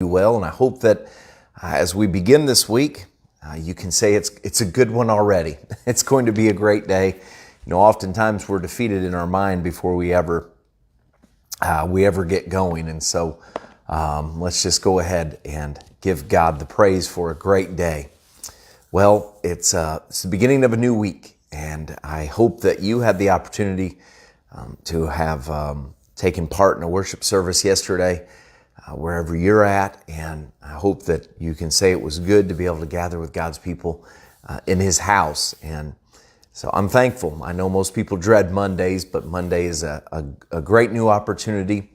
Well, and I hope that as we begin this week, you can say it's a good one already. It's going to be a great day. Oftentimes we're defeated in our mind before we ever get going, and so let's just go ahead and give God the praise for a great day. Well, it's the beginning of a new week, and I hope that you had the opportunity to have taken part in a worship service yesterday. Wherever you're at, and I hope that you can say it was good to be able to gather with God's people in His house. And so I'm thankful. I know most people dread Mondays, but Monday is a great new opportunity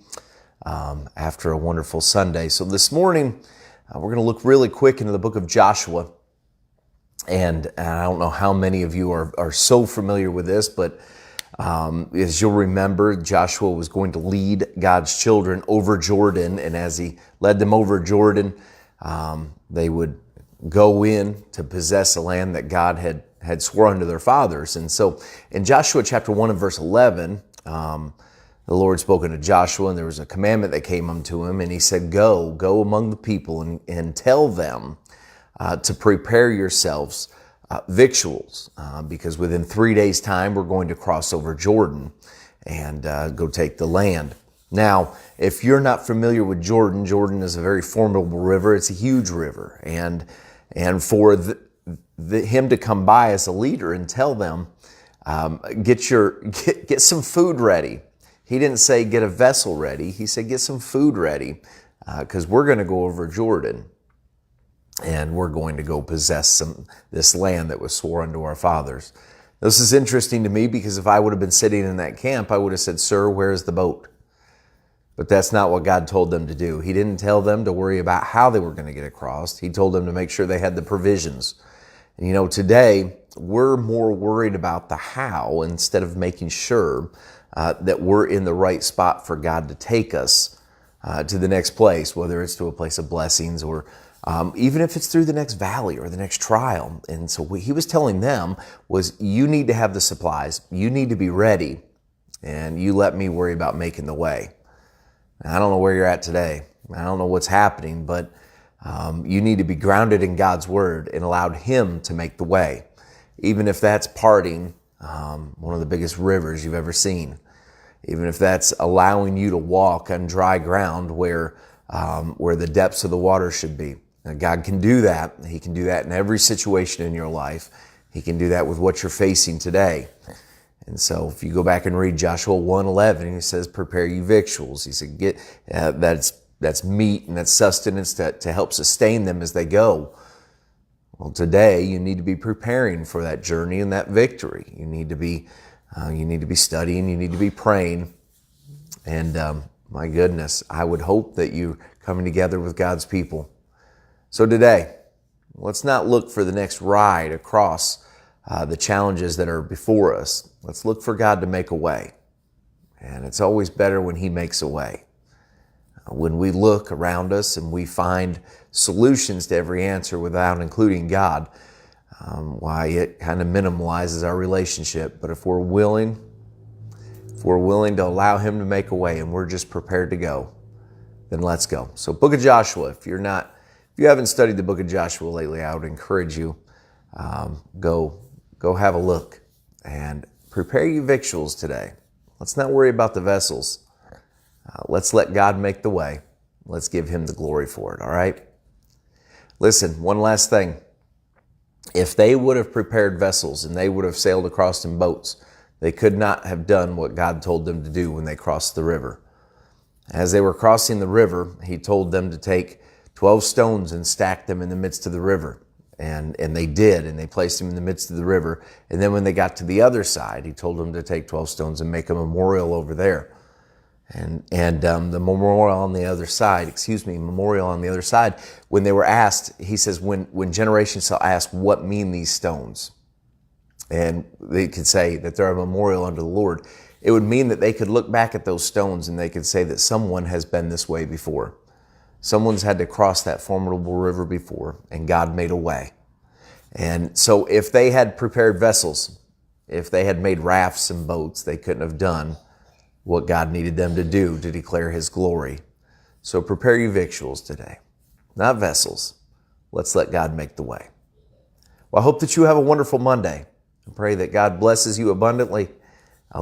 after a wonderful Sunday. So this morning, we're going to look really quick into the book of Joshua. And I don't know how many of you are so familiar with this, but as you'll remember, Joshua was going to lead God's children over Jordan, and as he led them over Jordan, they would go in to possess a land that God had sworn to their fathers. And so in Joshua chapter 1 and verse 11, the Lord spoke unto Joshua, and there was a commandment that came unto him, and he said, Go among the people and tell them to prepare yourselves victuals, because within 3 days' time we're going to cross over Jordan and go take the land. Now, if you're not familiar with Jordan, Jordan is a very formidable river. It's a huge river, and for him to come by as a leader and tell them, get some food ready. He didn't say get a vessel ready. He said get some food ready, because we're going to go over Jordan. And we're going to go possess this land that was sworn unto our fathers. This is interesting to me because if I would have been sitting in that camp, I would have said, Sir, where's the boat? But that's not what God told them to do. He didn't tell them to worry about how they were going to get across. He told them to make sure they had the provisions. And today, we're more worried about the how instead of making sure that we're in the right spot for God to take us to the next place, whether it's to a place of blessings or even if it's through the next valley or the next trial. And so what he was telling them was, you need to have the supplies, you need to be ready, and you let me worry about making the way. And I don't know where you're at today. I don't know what's happening, but you need to be grounded in God's word and allowed him to make the way. Even if that's parting one of the biggest rivers you've ever seen. Even if that's allowing you to walk on dry ground where the depths of the water should be. Now, God can do that. He can do that in every situation in your life. He can do that with what you're facing today. And so if you go back and read Joshua 1:11, he says, prepare you victuals. He said, get that's meat and that's sustenance to help sustain them as they go. Well, today you need to be preparing for that journey and that victory. You need to be studying. You need to be praying. And my goodness, I would hope that you're coming together with God's people. So today, let's not look for the next ride across the challenges that are before us. Let's look for God to make a way. And it's always better when he makes a way. When we look around us and we find solutions to every answer without including God, it kind of minimalizes our relationship. But if we're willing to allow him to make a way and we're just prepared to go, then let's go. So book of Joshua, if you haven't studied the book of Joshua lately, I would encourage you, go have a look and prepare you victuals today. Let's not worry about the vessels. Let's let God make the way. Let's give him the glory for it, all right? Listen, one last thing. If they would have prepared vessels and they would have sailed across in boats, they could not have done what God told them to do when they crossed the river. As they were crossing the river, he told them to take 12 stones and stack them in the midst of the river. And they did, and they placed them in the midst of the river. And then when they got to the other side, he told them to take 12 stones and make a memorial over there. And the memorial on the other side, when they were asked, he says, when generations shall ask, what mean these stones? And they could say that they're a memorial unto the Lord. It would mean that they could look back at those stones and they could say that someone has been this way before. Someone's had to cross that formidable river before, and God made a way. And so if they had prepared vessels, if they had made rafts and boats, they couldn't have done what God needed them to do to declare his glory. So prepare you victuals today. not vessels. Let's let God make the way. Well, I hope that you have a wonderful Monday. I pray that God blesses you abundantly